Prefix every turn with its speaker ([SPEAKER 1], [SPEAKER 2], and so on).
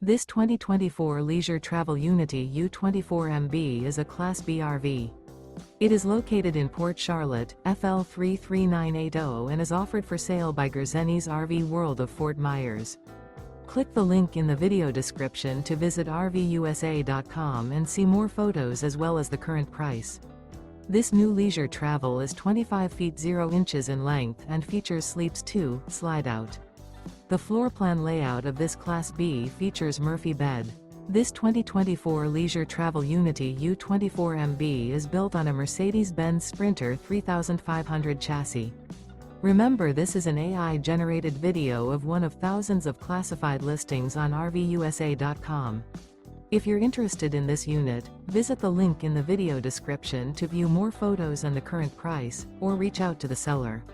[SPEAKER 1] This 2024 Leisure Travel Unity U24MB is a Class B RV. It is located in Port Charlotte, FL 33980 and is offered for sale by Gerzeny's RV World of Fort Myers. Click the link in the video description to visit RVUSA.com and see more photos as well as the current price. This new leisure travel is 25 feet 0 inches in length and features Sleeps 2, Slideout. The floor plan layout of this Class B features Murphy bed. This 2024 Leisure Travel Unity U24MB is built on a Mercedes-Benz Sprinter 3500 chassis. Remember, this is an AI-generated video of one of thousands of classified listings on RVUSA.com. If you're interested in this unit, visit the link in the video description to view more photos and the current price, or reach out to the seller.